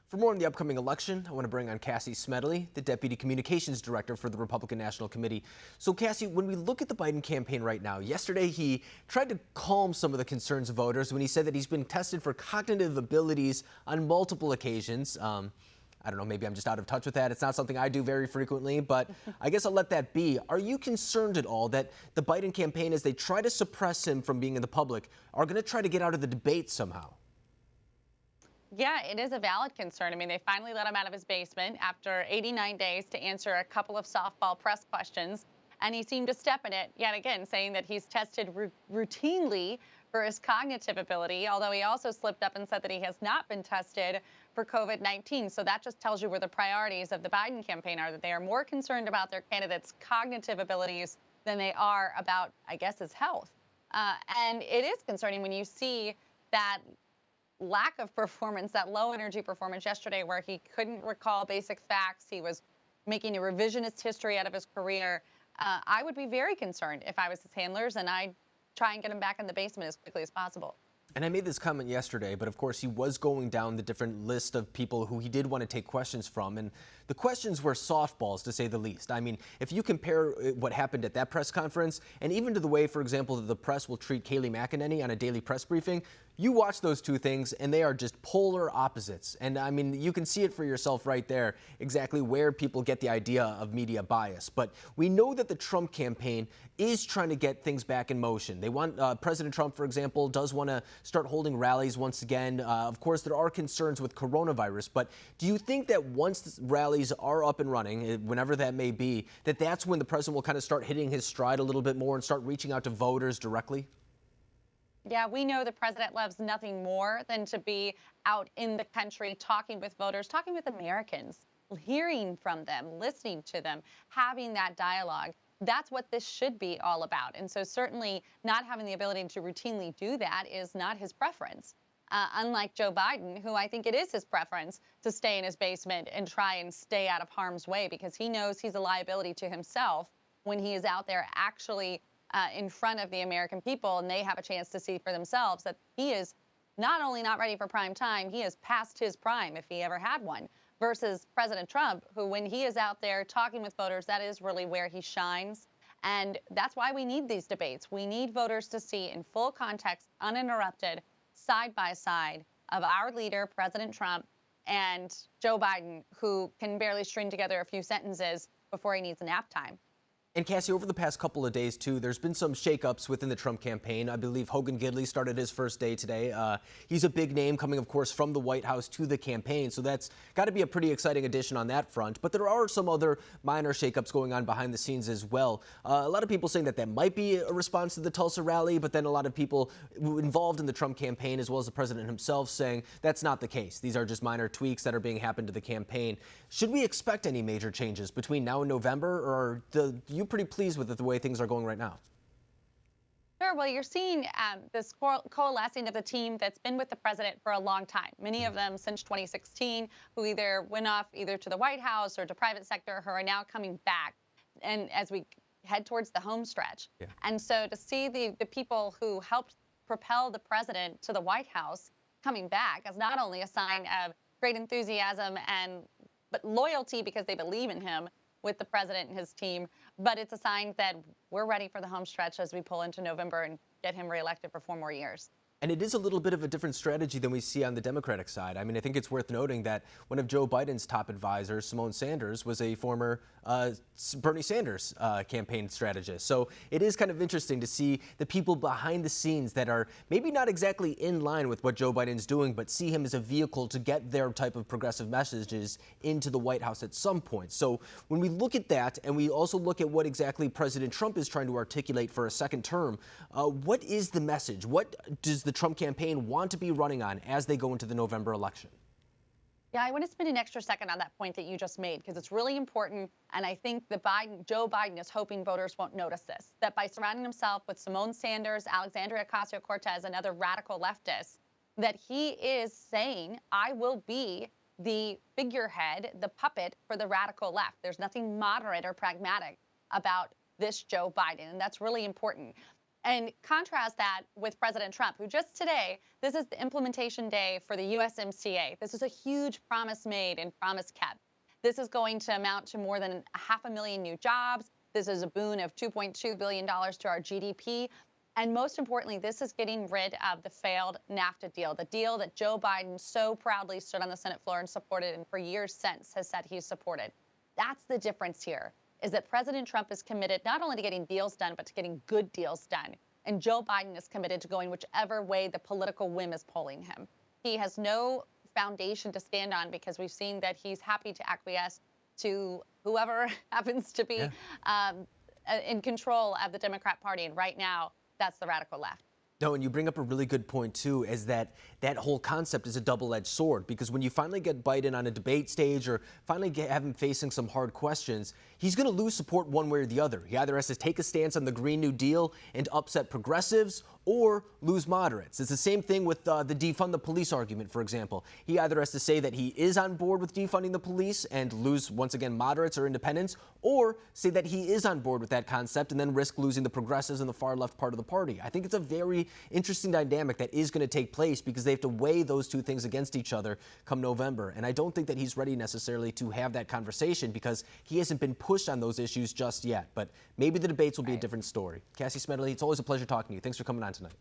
For more on the upcoming election, I want to bring on Cassie Smedile, the Deputy Communications Director for the Republican National Committee. So, Cassie, when we look at the Biden campaign right now, yesterday he tried to calm some of the concerns of voters when he said that he's been tested for cognitive abilities on multiple occasions. I don't know, maybe I'm just out of touch with that. It's not something I do very frequently, but I guess I'll let that be. Are you concerned at all that the Biden campaign, as they try to suppress him from being in the public, are going to try to get out of the debate somehow? Yeah, it is a valid concern. I mean, they finally let him out of his basement after 89 days to answer a couple of softball press questions. And he seemed to step in it yet again, saying that he's tested routinely for his cognitive ability, although he also slipped up and said that he has not been tested for COVID-19. So that just tells you where the priorities of the Biden campaign are, that they are more concerned about their candidates' cognitive abilities than they are about, I guess, his health. And it is concerning when you see that lack of performance, that low energy performance yesterday where he couldn't recall basic facts. He was making a revisionist history out of his career. I would be very concerned if I was his handlers, and I'd try and get him back in the basement as quickly as possible. And I made this comment yesterday, but of course he was going down the different list of people who he did want to take questions from. And the questions were softballs, to say the least. I mean, if you compare what happened at that press conference and even to the way, for example, that the press will treat Kayleigh McEnany on a daily press briefing, you watch those two things and they are just polar opposites. And I mean, you can see it for yourself right there, exactly where people get the idea of media bias. But we know that the Trump campaign is trying to get things back in motion. They want, President Trump, for example, does want to start holding rallies once again. Of course, there are concerns with coronavirus, but do you think that once the rallies are up and running, whenever that may be, that that's when the president will kind of start hitting his stride a little bit more and start reaching out to voters directly? Yeah, we know the president loves nothing more than to be out in the country talking with voters, talking with Americans, hearing from them, listening to them, having that dialogue. That's what this should be all about. And so certainly not having the ability to routinely do that is not his preference. Unlike Joe Biden, who I think it is his preference to stay in his basement and try and stay out of harm's way because he knows he's a liability to himself when he is out there actually in front of the American people, and they have a chance to see for themselves that he is not only not ready for prime time, he is past his prime if he ever had one, versus President Trump, who when he is out there talking with voters, that is really where he shines. And that's why we need these debates. We need voters to see in full context, uninterrupted, side by side of our leader, President Trump, and Joe Biden, who can barely string together a few sentences before he needs a nap time. And Cassie, over the past couple of days, too, there's been some shakeups within the Trump campaign. I believe Hogan Gidley started his first day today. He's a big name coming, of course, from the White House to the campaign. So that's got to be a pretty exciting addition on that front. But there are some other minor shakeups going on behind the scenes as well. A lot of people saying that that might be a response to the Tulsa rally, but then a lot of people involved in the Trump campaign, as well as the president himself, saying that's not the case. These are just minor tweaks that are being happened to the campaign. Should we expect any major changes between now and November, or do you pretty pleased with the way things are going right now? Sure. Well, you're seeing this coalescing of the team that's been with the president for a long time, many of them since 2016, who either went off either to the White House or to private sector, who are now coming back. And as we head towards the home stretch. Yeah. And so to see the people who helped propel the president to the White House coming back is not only a sign of great enthusiasm but loyalty because they believe in him with the president and his team, but it's a sign that we're ready for the home stretch as we pull into November and get him reelected for 4 more years. And it is a little bit of a different strategy than we see on the Democratic side. I mean, I think it's worth noting that one of Joe Biden's top advisors, Simone Sanders, was a former Bernie Sanders campaign strategist. So it is kind of interesting to see the people behind the scenes that are maybe not exactly in line with what Joe Biden's doing, but see him as a vehicle to get their type of progressive messages into the White House at some point. So when we look at that and we also look at what exactly President Trump is trying to articulate for a second term, what is the message? What does the Trump campaign want to be running on as they go into the November election? Yeah, I want to spend an extra second on that point that you just made because it's really important. And I think Joe Biden is hoping voters won't notice this, that by surrounding himself with Simone Sanders, Alexandria Ocasio-Cortez, and other radical leftists, that he is saying, I will be the figurehead, the puppet for the radical left. There's nothing moderate or pragmatic about this Joe Biden, and that's really important. And contrast that with President Trump, who just today, this is the implementation day for the USMCA. This is a huge promise made and promise kept. This is going to amount to more than 500,000 new jobs. This is a boon of $2.2 billion to our GDP. And most importantly, this is getting rid of the failed NAFTA deal, the deal that Joe Biden so proudly stood on the Senate floor and supported, and for years since has said he's supported. That's the difference here, is that President Trump is committed not only to getting deals done, but to getting good deals done. And Joe Biden is committed to going whichever way the political whim is pulling him. He has no foundation to stand on because we've seen that he's happy to acquiesce to whoever happens to be in control of the Democrat Party. And right now, that's the radical left. No, and you bring up a really good point, too, is that whole concept is a double-edged sword, because when you finally get Biden on a debate stage or finally have him facing some hard questions, he's going to lose support one way or the other. He either has to take a stance on the Green New Deal and upset progressives or lose moderates. It's the same thing with the defund the police argument, for example. He either has to say that he is on board with defunding the police and lose, once again, moderates or independents, or say that he is on board with that concept and then risk losing the progressives and the far left part of the party. I think it's a very interesting dynamic that is going to take place because they have to weigh those two things against each other come November. And I don't think that he's ready necessarily to have that conversation because he hasn't been pushed on those issues just yet. But maybe the debates will be a different story. Cassie Smedile, it's always a pleasure talking to you. Thanks for coming on tonight.